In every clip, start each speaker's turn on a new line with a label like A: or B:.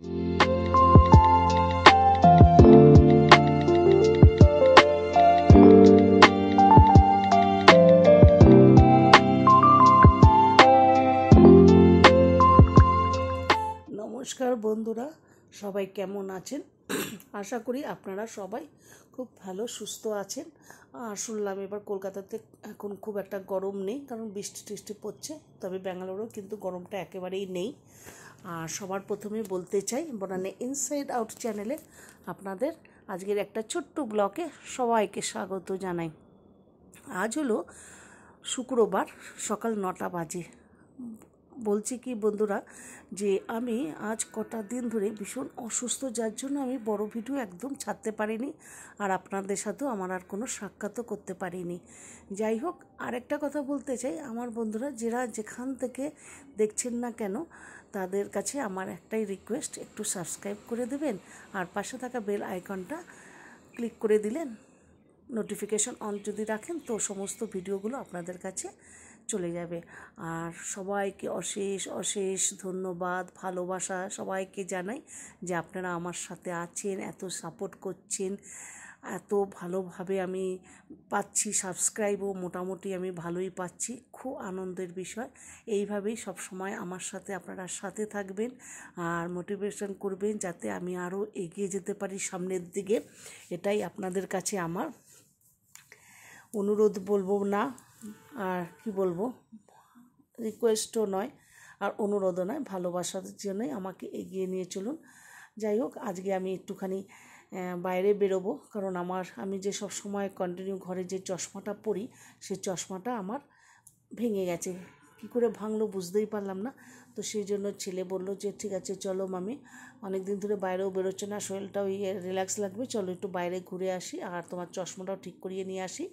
A: নমস্কার বন্ধুরা, সবাই কেমন আছেন? আশা করি আপনারা সবাই খুব ভালো সুস্থ আছেন। আর শুনলাম এবার কলকাতাতে এখন খুব একটা গরম নেই, কারণ বৃষ্টি টিষ্টি পড়ছে, তবে ব্যাঙ্গালোরেও কিন্তু গরমটা একেবারেই নেই। আর সবার প্রথমে বলতে চাই, বনানে ইনসাইড আউট চ্যানেলে আপনাদের আজকের একটা ছোট্ট ব্লগে সবাইকে স্বাগত জানাই। আজ হলো শুক্রবার, সকাল 9টা বাজে। বলছি কি বন্ধুরা, যে আমি আজ কটা দিন ধরে ভীষণ অসুস্থ, যার জন্য আমি বড় ভিডিও একদম ছাড়তে পারিনি, আর আপনাদের সাথেও আমার আর কোনো সাক্ষাৎও করতে পারিনি। যাই হোক, আরেকটা কথা বলতে চাই, আমার বন্ধুরা যারা যেখান থেকে দেখছেন না কেন, তাদের কাছে আমার একটাই রিকোয়েস্ট, একটু সাবস্ক্রাইব করে দেবেন, আর পাশে থাকা বেল আইকনটা ক্লিক করে দিলেন, নোটিফিকেশন অন যদি রাখেন তো সমস্ত ভিডিওগুলো আপনাদের কাছে চলে যাবে। আর সবাইকে অশেষ অশেষ ধন্যবাদ, ভালোবাসা সবাইকে জানাই যে আপনারা আমার সাথে আছেন, এত সাপোর্ট করছেন, এত ভালোভাবে আমি পাচ্ছি সাবস্ক্রাইবও মোটামুটি আমি ভালোই পাচ্ছি, খুব আনন্দের বিষয়। এইভাবেই সব সময় আমার সাথে আপনারা সাথে থাকবেন আর মোটিভেশন করবেন, যাতে আমি আরও এগিয়ে যেতে পারি সামনের দিকে। এটাই আপনাদের কাছে আমার অনুরোধ বলবো না, আর কি বলবো, রিকোয়েস্টও নয় আর অনুরোধও নয়, ভালোবাসার জন্যই আমাকে এগিয়ে নিয়ে চলুন। যাই হোক, আজকে আমি একটুখানি বাইরে বেরোবো, কারণ আমি যে সব সময় কন্টিনিউ ঘরে যে চশমাটা পরি, সেই চশমাটা আমার ভেঙে গেছে। কী করে ভাঙলো বুঝতেই পারলাম না। তো সেই জন্য ছেলে বলল যে ঠিক আছে চলো মামি, অনেক দিন ধরে বাইরেও বেরোচ্ছে না, শরীরটাও রিল্যাক্স লাগবে, চলো একটু বাইরে ঘুরে আসি, আর তোমার চশমাটাও ঠিক করিয়ে নিয়ে আসি,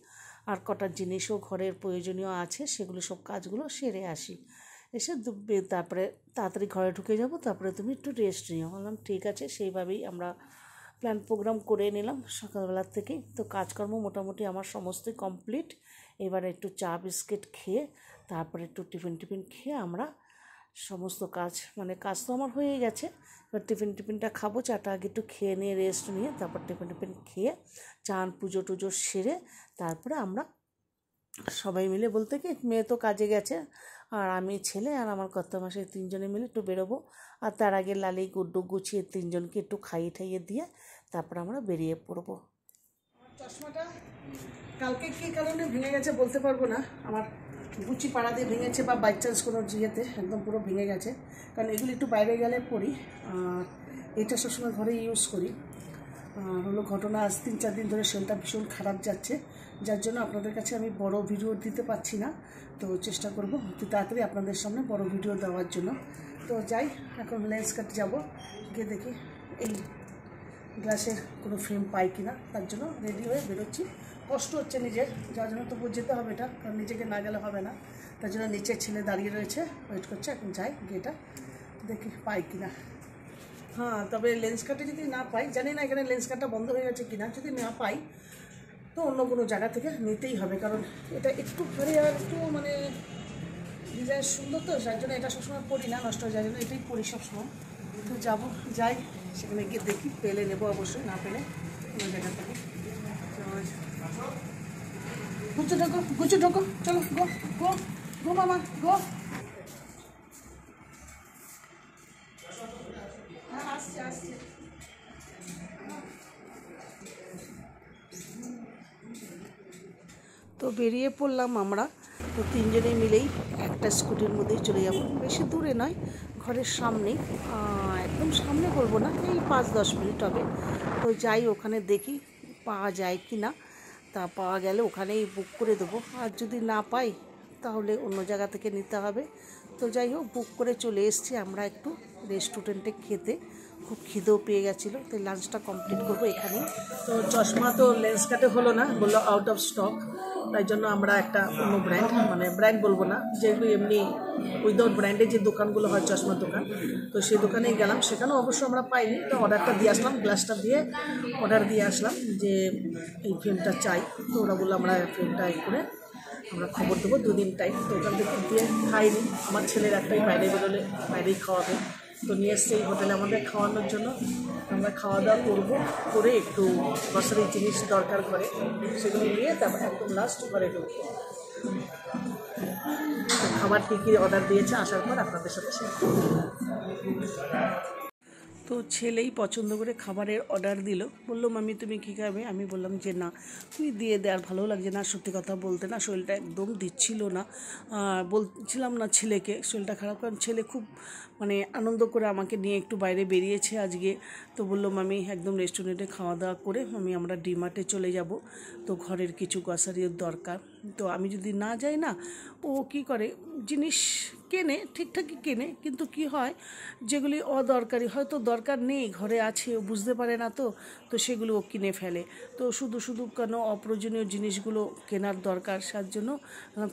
A: আর কটা জিনিসও ঘরের প্রয়োজনীয় আছে, সেগুলো সব কাজগুলো সেরে আসি, এসে তারপরে তাড়াতাড়ি ঘরে ঢুকে যাব, তারপরে তুমি একটু রেস্ট নিও। বললাম ঠিক আছে, সেইভাবেই আমরা প্ল্যান প্রোগ্রাম করে নিলাম সকালবেলার থেকেই। তো কাজকর্ম মোটামুটি আমার সমস্তই কমপ্লিট। এবারে একটু চা বিস্কিট খেয়ে, তারপরে একটু টিফিন খেয়ে আমরা সমস্ত কাজ তো আমার হয়ে গেছে। এবার টিফিনটা খাবো, চাটা আগে একটু খেয়ে নিয়ে রেস্ট নিয়ে, তারপর টিফিন খেয়ে চান পুজো টুজো সেরে তারপরে আমরা সবাই মিলে, বলতে কি মেয়ে তো কাজে গেছে, আর আমি ছেলে আর আমার কর্তামশাই তিনজনে মিলে একটু বেরোবো। আর তার আগে লালি গুড্ডু গুছিয়ে তিনজনকে একটু খাইয়ে ঠাইয়ে দিয়ে তারপর আমরা বেরিয়ে পড়বো। চশমাটা কালকে কী কারণে ভেঙে গেছে বলতে পারবো না, আমার গুচি পাড়া দিয়ে ভেঙেছে বা বাই চান্স কোনো ইয়েতে একদম পুরো ভেঙে গেছে, কারণ এগুলো একটু বাইরে গেলে পড়ি, আর এটা সবসময় ঘরে ইউজ করি। হলো ঘটনা, আজ 3-4 দিন ধরে শরীরটা ভীষণ খারাপ যাচ্ছে, যার জন্য আপনাদের কাছে আমি বড় ভিডিও দিতে পারছি না। তো চেষ্টা করব অতি তাড়াতাড়ি আপনাদের সামনে বড় ভিডিও দেওয়ার জন্য। তো যাই, এখন লেন্স কাট যাবো, গিয়ে দেখি এই গ্লাসের কোনো ফ্রেম পাই কিনা, তার জন্য রেডি হয়ে বেরোচ্ছি। কষ্ট হচ্ছে নিজের, যার জন্য তবু যেতে হবে, এটা কারণ নিজেকে না গেলে হবে না, তার জন্য নিচের ছেলে দাঁড়িয়ে রয়েছে, ওয়েট করছে, এখন যাই গিয়ে এটা দেখি পাই কিনা। হ্যাঁ, তবে লেন্স কাটে যদি না পাই, জানি না এখানে লেন্স কাটটা বন্ধ হয়ে গেছে কিনা, যদি না পাই তো অন্য কোনো জায়গা থেকে নিতেই হবে, কারণ এটা একটু ভারী আর একটু ডিজাইন সুন্দর, তো যার জন্য এটা সবসময় পরি না, নষ্ট হয়ে যায়, জন্য এটাই পরি সবসময়। তো যাই সেখানে গিয়ে দেখি, পেলে নেবো অবশ্যই, না পেলে অন্য জায়গা থেকে। গুছো ঢোকো, চলো গো গো গো মামা গো। আসছে তো বেরিয়ে পড়লাম আমরা, তো তিনজনে মিলেই একটা স্কুটির মধ্যেই চলে যাব, বেশি দূরে নয়, ঘরের সামনেই, একদম সামনে বলবো না, এই 5-10 মিনিট হবে। তো যাই, ওখানে দেখি পাওয়া যায় কি না, তা পাওয়া গেলে ওখানেই বুক করে দেবো, আর যদি না পাই তাহলে অন্য জায়গা থেকে নিতে হবে। তো যাই হোক, বুক করে চলে এসেছি আমরা একটু রেস্টুরেন্টে খেতে, খুব খিদেও পেয়ে গেছিলো, তো লাঞ্চটা কমপ্লিট করবো এখানেই। তো চশমা তো লেন্স কাটে হলো না, বললো আউট অফ স্টক, তাই জন্য আমরা একটা অন্য ব্র্যান্ড বলবো না, যেগুলো এমনি উইদাউট ব্র্যান্ডের যে দোকানগুলো হয় চশমার দোকান, তো সেই দোকানেই গেলাম, সেখানেও অবশ্য আমরা পাইনি, তো অর্ডারটা দিয়ে আসলাম, গ্লাসটা দিয়ে অর্ডার দিয়ে আসলাম যে এই ফ্রেমটা চাই। তো ওরা বললো আমরা ফ্রেমটা করে আমরা খবর দেবো 2 দিন টাইম। তো ওখান থেকে দিয়ে খাইনি, আমার ছেলের একটাই বাইরে বেরোলে বাইরেই খাওয়াবে, তো নিয়ে এসছে এই হোটেলে আমাদের খাওয়ানোর জন্য। আমরা খাওয়া দাওয়া করবো, করে একটু গ্রসারি জিনিস দরকার করে সেগুলো নিয়ে তারপর একদম লাস্ট ঘরে ঢুকবো। খাবার কী কী অর্ডার দিয়েছে আসার পর আপনাদের সাথে শেয়ার করব। তো ছেলেই পছন্দ করে খাবারের অর্ডার দিল, বললো মামি তুমি কী খাবে? আমি বললাম যে না তুই দিয়ে দে, আর ভালো লাগছে না সত্যি কথা বলতে, না শরীরটা একদম দিচ্ছিল না। বলছিলাম না ছেলেকে শরীরটা খারাপ, কারণ ছেলে খুব মানে আনন্দ করে আমাকে নিয়ে একটু বাইরে বেরিয়েছে আজকে। তো বললো মামি একদম রেস্টুরেন্টে খাওয়া দাওয়া করে মামি আমরা ডিমার্টে চলে যাব, তো ঘরের কিছু গ্রসারির দরকার। তো আমি যদি না যাই না, ও কী করে জিনিস কেনে, ঠিকঠাকই কেনে, কিন্তু কি হয় যেগুলি অদরকারি, হয়তো দরকার নেই ঘরে আছে, ও বুঝতে পারে না, তো সেগুলো ও কিনে ফেলে। তো শুধু শুধু কেন অপ্রয়োজনীয় জিনিসগুলো কেনার দরকার, তার জন্য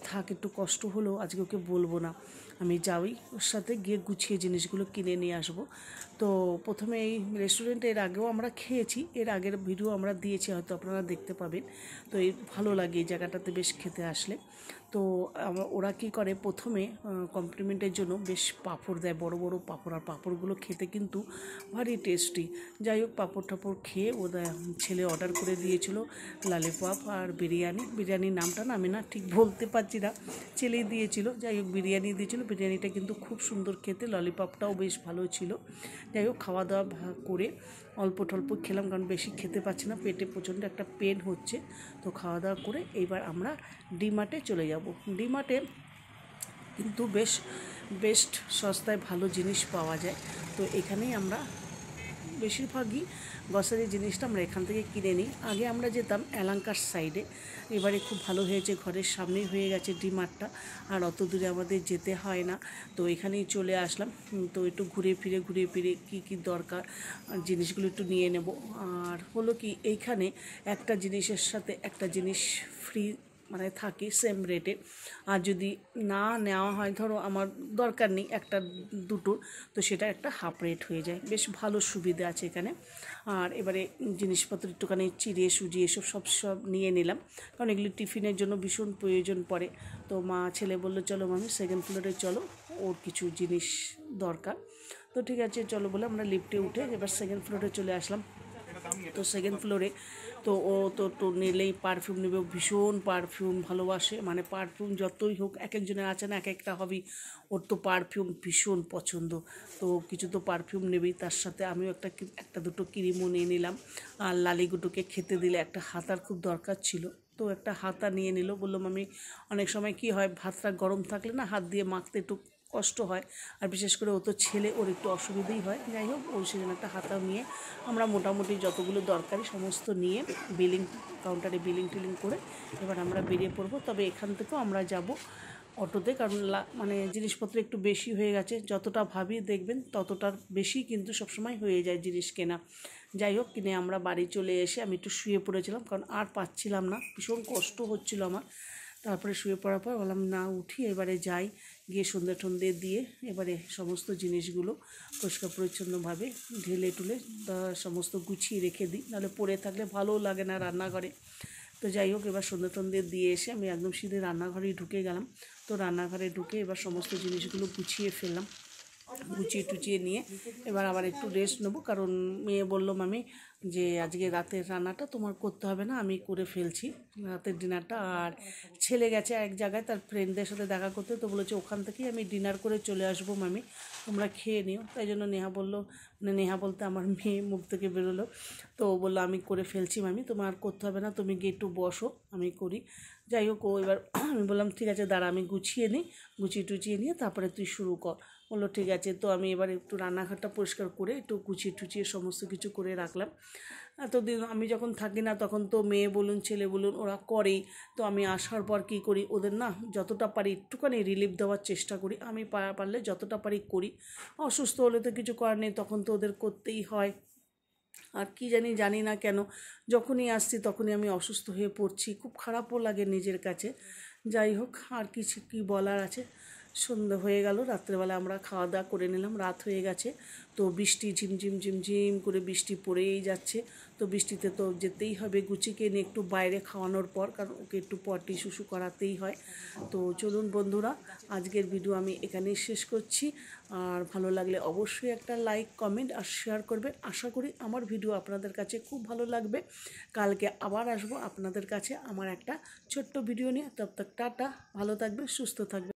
A: থাক একটু কষ্ট হলেও আজকে ওকে বলবো না, আমি যাই ওর সাথে গিয়ে গুছিয়ে জিনিসগুলো কিনে নিয়ে আসবো। তো প্রথমে এই রেস্টুরেন্টে এর আগেও আমরা খেয়েছি, এর আগের ভিডিও আমরা দিয়েছি, হয়তো আপনারা দেখতে পাবেন। তো এই ভালো লাগে এই জায়গাটাতে বেশ খেতে আসলে। তো ওরা কী করে প্রথমে কমপ্লিমেন্টের জন্য বেশ পাঁপড় দেয়, বড় বড় পাঁপড়, আর পাঁপড়গুলো খেতে কিন্তু ভারী টেস্টি। যাই হোক পাঁপড় টাপড় খেয়ে ওদের ছেলে অর্ডার করে দিয়েছিল ললিপপ আর বিরিয়ানির নামটা না আমি না ঠিক বলতে পারছি না, ছেলেই দিয়েছিল। যাই হোক বিরিয়ানি দিয়েছিল, বিরিয়ানিটা কিন্তু খুব সুন্দর খেতে, ললিপপটাও বেশ ভালো ছিল। যাই হোক খাওয়া দাওয়া করে অল্প টল্প খেলাম, কারণ বেশি খেতে পারছি না, পেটে প্রচণ্ড একটা পেন হচ্ছে। তো খাওয়া দাওয়া করে এইবার আমরা ডিমার্টে চলে যাব। ডিমার্টে কিন্তু বেস্ট সস্তায় ভালো জিনিস পাওয়া যায়। তো এখানেই আমরা বেশিরভাগই গ্রসারি জিনিসটা আমরা এখান থেকে কিনে নিই। আগে আমরা যেতাম এলাঙ্কার সাইডে, এবারে খুব ভালো হয়েছে, ঘরের সামনেই হয়ে গেছে ডিমার্টটা, আর অত দূরে আমাদের যেতে হয় না। তো এখানেই চলে আসলাম। তো একটু ঘুরে ফিরে কী দরকার জিনিসগুলো একটু নিয়ে নেব। আর হলো কি এইখানে একটা জিনিসের সাথে একটা জিনিস ফ্রি মানে থাকে সেম রেটে, আর যদি না নেওয়া হয়, ধরো আমার দরকার নেই একটা দুটোর, তো সেটা একটা হাফ রেট হয়ে যায়, বেশ ভালো সুবিধা আছে এখানে। আর এবারে জিনিসপত্র একটুখানি চিড়ে সুজি এসব সব নিয়ে নিলাম, কারণ এগুলি টিফিনের জন্য ভীষণ প্রয়োজন পড়ে। তো ছেলে বললো চলো মামি সেকেন্ড ফ্লোরে চলো, ওর কিছু জিনিস দরকার। তো ঠিক আছে চলো বলে আমরা লিফটে উঠে এবার সেকেন্ড ফ্লোরে চলে আসলাম। তো সেকেন্ড ফ্লোরে তো ও তো নিলেই পারফিউম নেবে, ভীষণ পারফিউম ভালোবাসে, মানে পারফিউম যতই হোক এক একজনের আছে না এক একটা হবি, ওর তো পারফিউম ভীষণ পছন্দ। তো কিছু তো পারফিউম নেবেই, তার সাথে আমিও একটা দুটো ক্রিমও নিয়ে নিলাম। আর লালিগুটোকে খেতে দিলে একটা হাতার খুব দরকার ছিল, তো একটা হাতা নিয়ে নিল। বললাম আমি অনেক সময় কি হয় ভাতটা গরম থাকলে না হাত দিয়ে মাখতে একটু কষ্ট হয়, আর বিশেষ করে ও তো ছেলে, ওর একটু অসুবিধেই হয়। যাই হোক ওর সেজন্য একটা হাতাও নিয়ে আমরা মোটামুটি যতগুলো দরকারি সমস্ত নিয়ে কাউন্টারে বিলিং টিলিং করে এবার আমরা বেরিয়ে পড়বো। তবে এখান থেকেও আমরা যাব অটোতে, কারণ মানে জিনিসপত্র একটু বেশি হয়ে গেছে, যতটা ভাবি দেখবেন ততটার বেশি কিন্তু সবসময় হয়ে যায় জিনিস কেনা। যাই হোক কিনে আমরা বাড়ি চলে এসে আমি একটু শুয়ে পড়েছিলাম, কারণ আর পাচ্ছিলাম না, ভীষণ কষ্ট হচ্ছিল আমার। তারপরে শুয়ে পড়ার পর বললাম না উঠি এবারে যাই, গিয়ে সন্ধে টন্ধে দিয়ে এবারে সমস্ত জিনিসগুলো পরিষ্কার পরিচ্ছন্নভাবে ঢেলে টুলে সমস্ত গুছিয়ে রেখে দিই, নাহলে পড়ে থাকলে ভালোও লাগে না রান্নাঘরে। তো যাই হোক এবার সন্ধে টন্ধে দিয়ে এসে আমি একদম সিধে রান্নাঘরেই ঢুকে গেলাম। তো রান্নাঘরে ঢুকে এবার সমস্ত জিনিসগুলো গুছিয়ে ফেললাম, গুছিয়ে টুচিয়ে নিয়ে এবার আবার একটু রেস্ট নেবো, কারণ মেয়ে বললো মামি যে আজকে রাতের রান্নাটা তোমার করতে হবে না, আমি করে ফেলছি রাতের ডিনারটা। আর ছেলে গেছে এক জায়গায় তার ফ্রেন্ডদের সাথে দেখা করতে, তো বলেছে ওখান থেকেই আমি ডিনার করে চলে আসবো মামি, তোমরা খেয়ে নিও। তাই জন্য নেহা বললো, মানে নেহা বলতে আমার মেয়ে মুখ থেকে বেরোলো, তো বললো আমি করে ফেলছি মামি, তোমার করতে হবে না, তুমি গিয়ে একটু বসো আমি করি। যাই হোক ও এবার আমি বললাম ঠিক আছে দাঁড়া আমি গুছিয়ে নিই, গুছিয়ে টুচিয়ে নিয়ে তারপরে তুই শুরু কর। বললো ঠিক আছে। তো আমি এবার একটু রান্নাঘরটা পরিষ্কার করে একটু গুছিয়ে টুচিয়ে সমস্ত কিছু করে রাখলাম। এতদিন আমি যখন থাকি না তখন তো মেয়ে বলুন ছেলে বলুন ওরা করেই, তো আমি আসার পর কী করি ওদের না যতটা পারি একটুখানি রিলিফ দেওয়ার চেষ্টা করি, আমি পারলে যতটা পারি করি। অসুস্থ হলে তো কিছু করার নেই, তখন তো ওদের করতেই হয়। আর কি জানি না কেন যখনই আসছি তখনই আমি অসুস্থ হয়ে পড়ছি, খুব খারাপও লাগে নিজের কাছে। যাই হোক আর কিছু কী বলার আছে, সন্ধ্যা হয়ে গেল, রাত্রেবেলা আমরা খাওয়া দাওয়া করে নিলাম, রাত হয়ে গেছে। তো বৃষ্টি ঝিমঝিম ঝিমঝিম করে বৃষ্টি পড়েই যাচ্ছে। তো বৃষ্টিতে তো যেতেই হবে, গুচিকে নিয়ে একটু বাইরে খাওয়ানোর পর, কারণ ওকে একটু পটি শুশু করাতেই হয়। তো চলুন বন্ধুরা, আজকের ভিডিও আমি এখানেই শেষ করছি। আর ভালো লাগলে অবশ্যই একটা লাইক, কমেন্ট আর শেয়ার করবেন। আশা করি আমার ভিডিও আপনাদের কাছে খুব ভালো লাগবে। কালকে আবার আসবো আপনাদের কাছে আমার একটা ছোট্ট ভিডিও নিয়ে। তব তক টাটা, ভালো থাকবে, সুস্থ থাকবে।